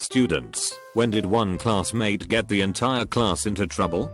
Students, when did one classmate get the entire class into trouble?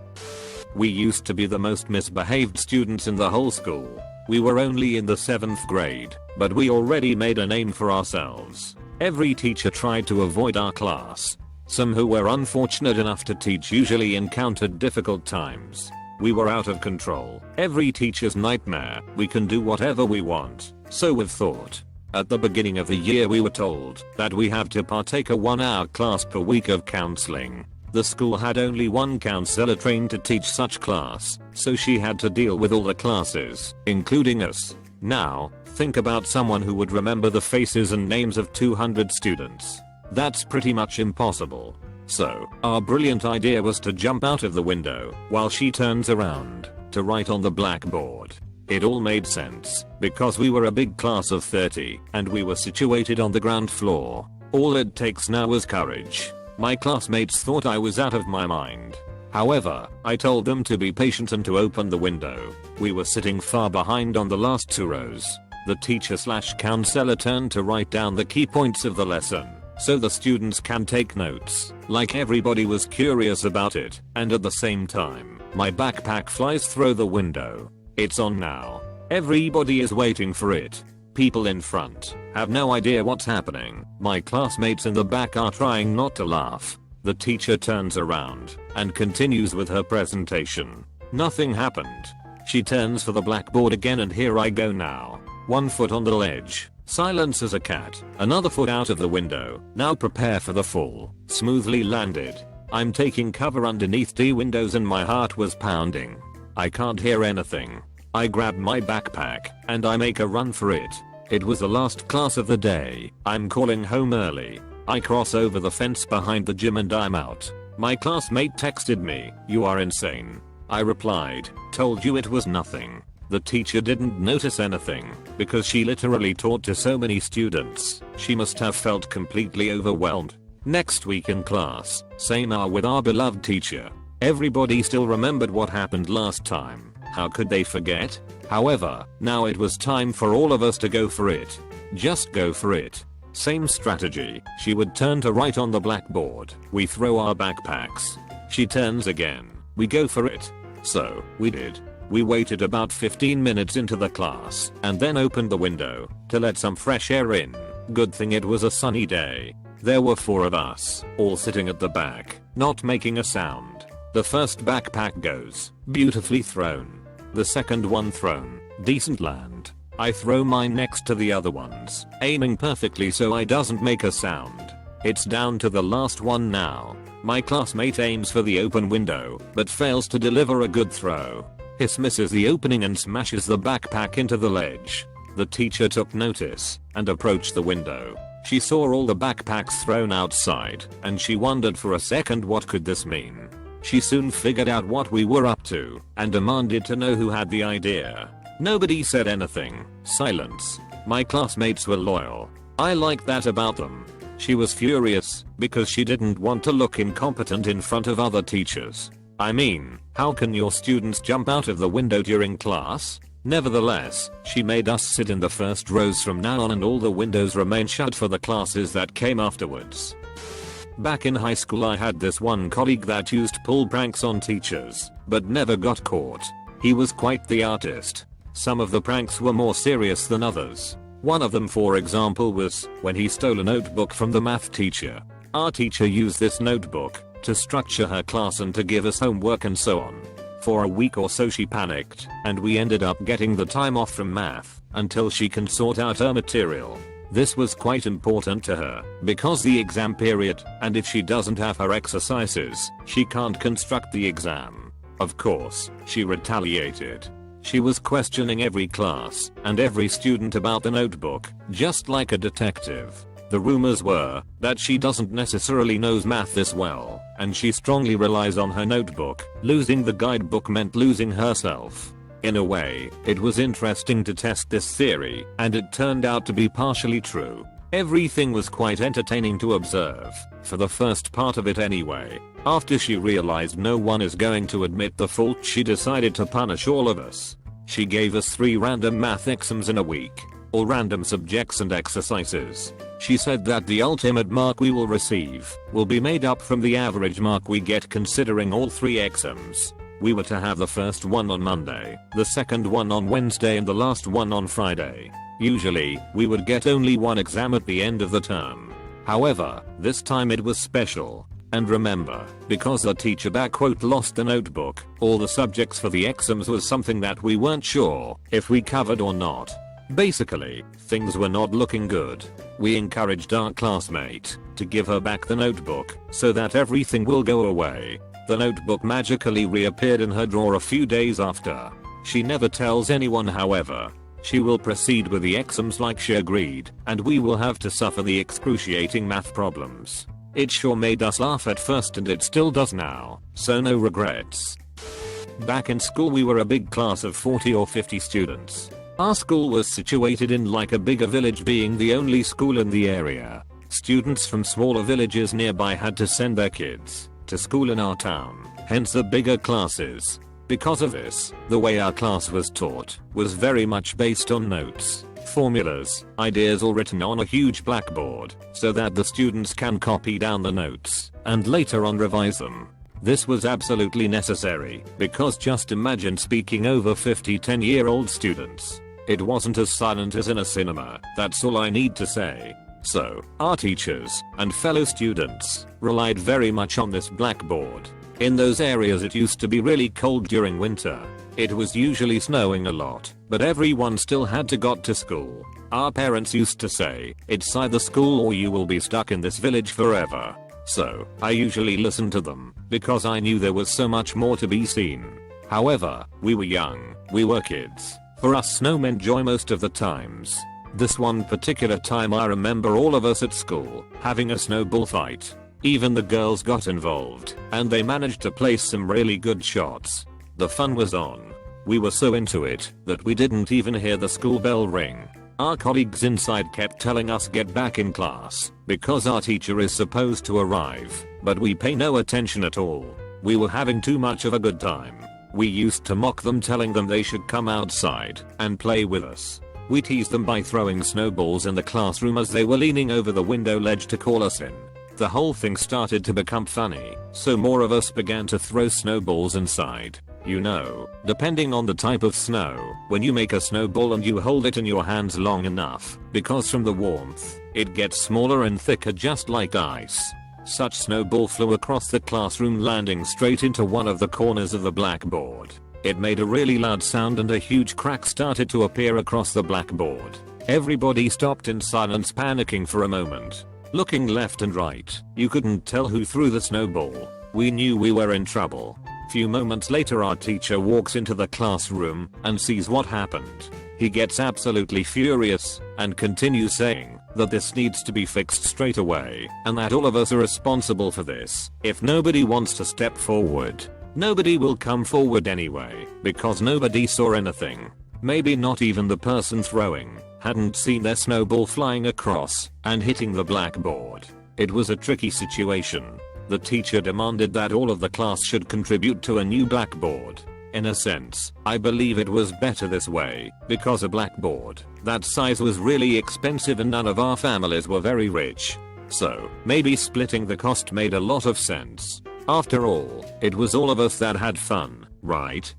We used to be the most misbehaved students in the whole school. We were only in the 7th grade, but we already made a name for ourselves. Every teacher tried to avoid our class. Some who were unfortunate enough to teach usually encountered difficult times. We were out of control. Every teacher's nightmare. We can do whatever we want. So we've thought. At the beginning of the year we were told that we have to partake a 1-hour class per week of counseling. The school had only one counselor trained to teach such class, so she had to deal with all the classes, including us. Now, think about someone who would remember the faces and names of 200 students. That's pretty much impossible. So, our brilliant idea was to jump out of the window while she turns around to write on the blackboard. It all made sense, because we were a big class of 30 and we were situated on the ground floor. All it takes now was courage. My classmates thought I was out of my mind. However, I told them to be patient and to open the window. We were sitting far behind on the last 2 rows. The teacher/counselor turned to write down the key points of the lesson, so the students can take notes. Like everybody was curious about it, and at the same time, my backpack flies through the window. It's on now. Everybody is waiting for it. People in front have no idea what's happening. My classmates in the back are trying not to laugh. The teacher turns around and continues with her presentation. Nothing happened. She turns for the blackboard again and here I go now. 1 foot on the ledge. Silence as a cat. Another foot out of the window. Now prepare for the fall. Smoothly landed. I'm taking cover underneath 2 windows and my heart was pounding. I can't hear anything. I grab my backpack and I make a run for it. It was the last class of the day. I'm calling home early. I cross over the fence behind the gym and I'm out. My classmate texted me, "You are insane." I replied, "Told you it was nothing." The teacher didn't notice anything because she literally taught to so many students. She must have felt completely overwhelmed. Next week in class, same hour with our beloved teacher. Everybody still remembered what happened last time. How could they forget? However, now it was time for all of us to go for it. Just go for it. Same strategy. She would turn to write on the blackboard. We throw our backpacks. She turns again. We go for it. So, we did. We waited about 15 minutes into the class and then opened the window to let some fresh air in. Good thing it was a sunny day. There were 4 of us, all sitting at the back, not making a sound. The first backpack goes, beautifully thrown. The second one thrown, decent land. I throw mine next to the other ones, aiming perfectly so I doesn't make a sound. It's down to the last one now. My classmate aims for the open window, but fails to deliver a good throw. Hiss misses the opening and smashes the backpack into the ledge. The teacher took notice and approached the window. She saw all the backpacks thrown outside, and she wondered for a second what could this mean. She soon figured out what we were up to and demanded to know who had the idea. Nobody said anything. Silence. My classmates were loyal. I like that about them. She was furious because she didn't want to look incompetent in front of other teachers. I mean, how can your students jump out of the window during class? Nevertheless, she made us sit in the first rows from now on and all the windows remained shut for the classes that came afterwards. Back in high school I had this one colleague that used to pull pranks on teachers, but never got caught. He was quite the artist. Some of the pranks were more serious than others. One of them for example was when he stole a notebook from the math teacher. Our teacher used this notebook to structure her class and to give us homework and so on. For a week or so she panicked, and we ended up getting the time off from math until she can sort out her material. This was quite important to her because the exam period, and if she doesn't have her exercises, she can't construct the exam. Of course, she retaliated. She was questioning every class and every student about the notebook, just like a detective. The rumors were that she doesn't necessarily knows math this well, and she strongly relies on her notebook. Losing the guidebook meant losing herself. In a way, it was interesting to test this theory, and it turned out to be partially true. Everything was quite entertaining to observe, for the first part of it anyway. After she realized no one is going to admit the fault, she decided to punish all of us. She gave us 3 random math exams in a week, all random subjects and exercises. She said that the ultimate mark we will receive will be made up from the average mark we get considering all 3 exams. We were to have the first one on Monday, the second one on Wednesday and the last one on Friday. Usually, we would get only one exam at the end of the term. However, this time it was special. And remember, because the teacher "lost the notebook," all the subjects for the exams was something that we weren't sure if we covered or not. Basically, things were not looking good. We encouraged our classmate to give her back the notebook so that everything will go away. The notebook magically reappeared in her drawer a few days after. She never tells anyone, however. She will proceed with the exams like she agreed, and we will have to suffer the excruciating math problems. It sure made us laugh at first and it still does now, so no regrets. Back in school we were a big class of 40 or 50 students. Our school was situated in like a bigger village, being the only school in the area. Students from smaller villages nearby had to send their kids to school in our town, hence the bigger classes. Because of this, the way our class was taught was very much based on notes, formulas, ideas all written on a huge blackboard so that the students can copy down the notes and later on revise them. This was absolutely necessary because just imagine speaking over 50 10-year-old students. It wasn't as silent as in a cinema, that's all I need to say. So, our teachers and fellow students relied very much on this blackboard. In those areas it used to be really cold during winter. It was usually snowing a lot, but everyone still had to go to school. Our parents used to say, "It's either school or you will be stuck in this village forever." So, I usually listened to them, because I knew there was so much more to be seen. However, we were young, we were kids. For us snow meant joy most of the times. This one particular time I remember all of us at school having a snowball fight. Even the girls got involved, and they managed to place some really good shots. The fun was on. We were so into it that we didn't even hear the school bell ring. Our colleagues inside kept telling us get back in class because our teacher is supposed to arrive, but we pay no attention at all. We were having too much of a good time. We used to mock them, telling them they should come outside and play with us. We teased them by throwing snowballs in the classroom as they were leaning over the window ledge to call us in. The whole thing started to become funny, so more of us began to throw snowballs inside. You know, depending on the type of snow, when you make a snowball and you hold it in your hands long enough, because from the warmth, it gets smaller and thicker just like ice. Such snowball flew across the classroom, landing straight into one of the corners of the blackboard. It made a really loud sound and a huge crack started to appear across the blackboard. Everybody stopped in silence, panicking for a moment. Looking left and right, you couldn't tell who threw the snowball. We knew we were in trouble. Few moments later our teacher walks into the classroom and sees what happened. He gets absolutely furious and continues saying that this needs to be fixed straight away and that all of us are responsible for this. If nobody wants to step forward, nobody will come forward anyway because nobody saw anything. Maybe not even the person throwing hadn't seen their snowball flying across and hitting the blackboard. It was a tricky situation. The teacher demanded that all of the class should contribute to a new blackboard. In a sense, I believe it was better this way, because a blackboard that size was really expensive and none of our families were very rich. So, maybe splitting the cost made a lot of sense. After all, it was all of us that had fun, right?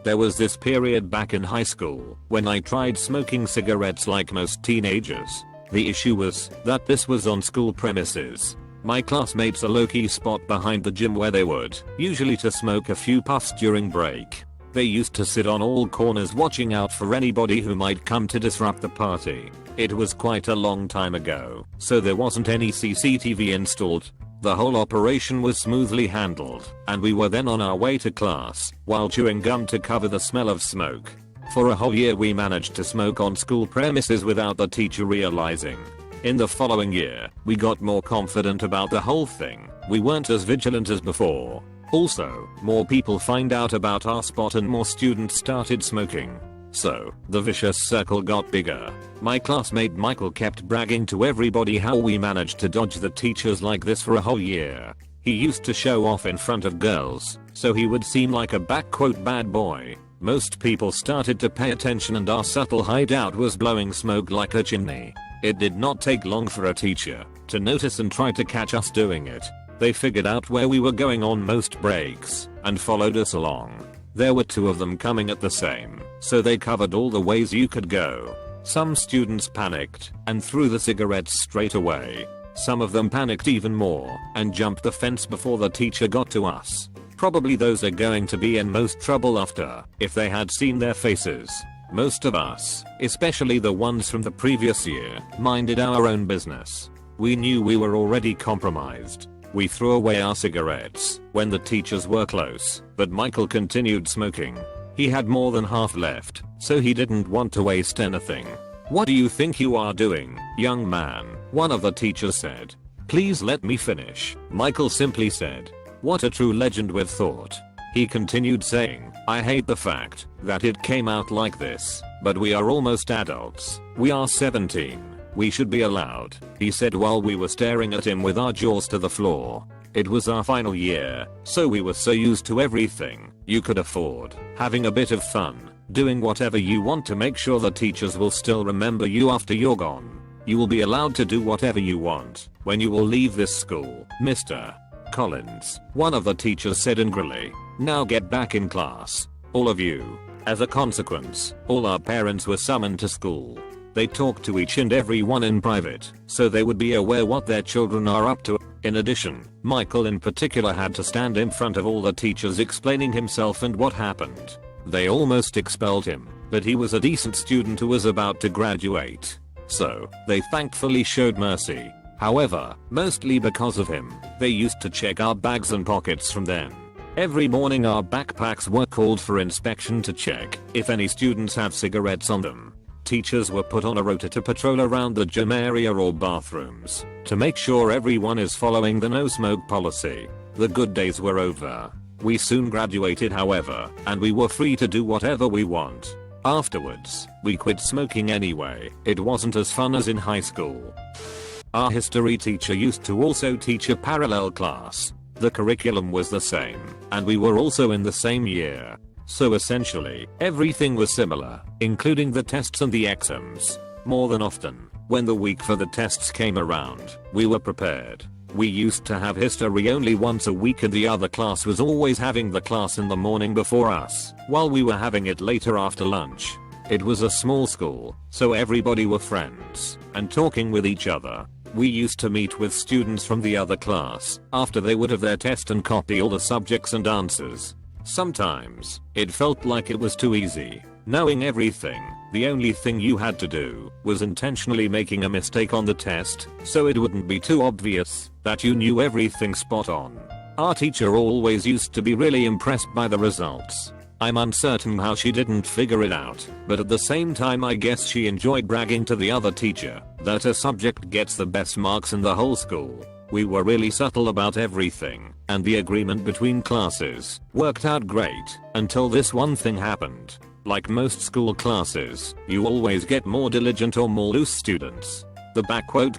There was this period back in high school when I tried smoking cigarettes like most teenagers. The issue was that this was on school premises. My classmates a low-key spot behind the gym where they would usually to smoke a few puffs during break. They used to sit on all corners watching out for anybody who might come to disrupt the party. It was quite a long time ago, so there wasn't any CCTV installed. The whole operation was smoothly handled, and we were then on our way to class while chewing gum to cover the smell of smoke. For a whole year we managed to smoke on school premises without the teacher realizing. In the following year, we got more confident about the whole thing. We weren't as vigilant as before. Also, more people find out about our spot and more students started smoking. So, the vicious circle got bigger. My classmate Michael kept bragging to everybody how we managed to dodge the teachers like this for a whole year. He used to show off in front of girls, so he would seem like a "bad boy." Most people started to pay attention and our subtle hideout was blowing smoke like a chimney. It did not take long for a teacher to notice and try to catch us doing it. They figured out where we were going on most breaks and followed us along. There were 2 of them coming at the same, so they covered all the ways you could go. Some students panicked and threw the cigarettes straight away. Some of them panicked even more and jumped the fence before the teacher got to us. Probably those are going to be in most trouble after, if they had seen their faces. Most of us, especially the ones from the previous year, minded our own business. We knew we were already compromised. We threw away our cigarettes when the teachers were close, but Michael continued smoking. He had more than half left, so he didn't want to waste anything. "What do you think you are doing, young man?" one of the teachers said. "Please let me finish," Michael simply said. What a true legend with thought. He continued saying, "I hate the fact that it came out like this, but we are almost adults. We are 17. We should be allowed," he said while we were staring at him with our jaws to the floor. It was our final year, so we were so used to everything you could afford, having a bit of fun, doing whatever you want to make sure the teachers will still remember you after you're gone. You will be allowed to do whatever you want when you will leave this school, Mr. Collins, one of the teachers said angrily. "Now get back in class. All of you." As a consequence, all our parents were summoned to school. They talked to each and every one in private, so they would be aware what their children are up to. In addition, Michael in particular had to stand in front of all the teachers explaining himself and what happened. They almost expelled him, but he was a decent student who was about to graduate. So, they thankfully showed mercy. However, mostly because of him, they used to check our bags and pockets from then. Every morning our backpacks were called for inspection to check if any students have cigarettes on them. Teachers were put on a rota to patrol around the gym area or bathrooms to make sure everyone is following the no smoke policy. The good days were over. We soon graduated however, and we were free to do whatever we want. Afterwards, we quit smoking anyway. It wasn't as fun as in high school. Our history teacher used to also teach a parallel class. The curriculum was the same, and we were also in the same year. So essentially, everything was similar, including the tests and the exams. More than often, when the week for the tests came around, we were prepared. We used to have history only once a week and the other class was always having the class in the morning before us, while we were having it later after lunch. It was a small school, so everybody were friends and talking with each other. We used to meet with students from the other class after they would have their test and copy all the subjects and answers. Sometimes, it felt like it was too easy. Knowing everything, the only thing you had to do was intentionally making a mistake on the test, so it wouldn't be too obvious that you knew everything spot on. Our teacher always used to be really impressed by the results. I'm uncertain how she didn't figure it out, but at the same time I guess she enjoyed bragging to the other teacher that a subject gets the best marks in the whole school. We were really subtle about everything, and the agreement between classes worked out great until this one thing happened. Like most school classes, you always get more diligent or more loose students. The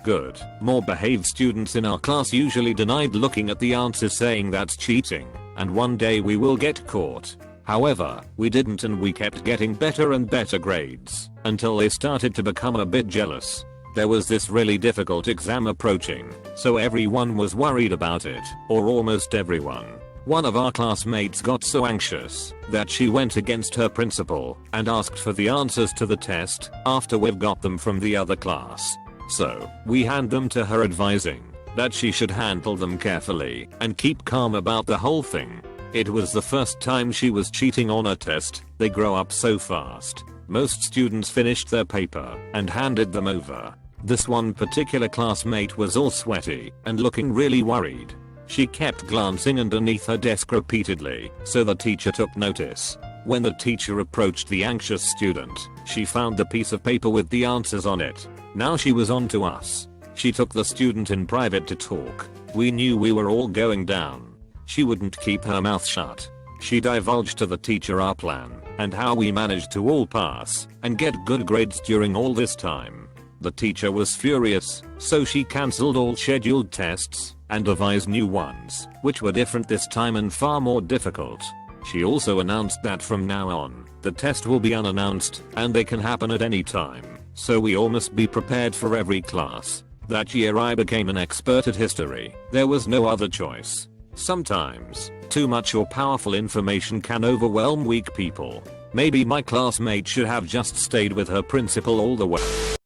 "good, more behaved students in our class usually denied looking at the answers saying that's cheating, and one day we will get caught. However, we didn't and we kept getting better and better grades until they started to become a bit jealous. There was this really difficult exam approaching, so everyone was worried about it, or almost everyone. One of our classmates got so anxious that she went against her principal and asked for the answers to the test after we've got them from the other class. So, we hand them to her advising that she should handle them carefully and keep calm about the whole thing. It was the first time she was cheating on a test. They grow up so fast. Most students finished their paper and handed them over. This one particular classmate was all sweaty and looking really worried. She kept glancing underneath her desk repeatedly, so the teacher took notice. When the teacher approached the anxious student, she found the piece of paper with the answers on it. Now she was on to us. She took the student in private to talk. We knew we were all going down. She wouldn't keep her mouth shut. She divulged to the teacher our plan and how we managed to all pass and get good grades during all this time. The teacher was furious, so she cancelled all scheduled tests and devised new ones, which were different this time and far more difficult. She also announced that from now on, the test will be unannounced and they can happen at any time. So we all must be prepared for every class. That year I became an expert at history. There was no other choice. Sometimes, too much or powerful information can overwhelm weak people. Maybe my classmate should have just stayed with her principal all the way.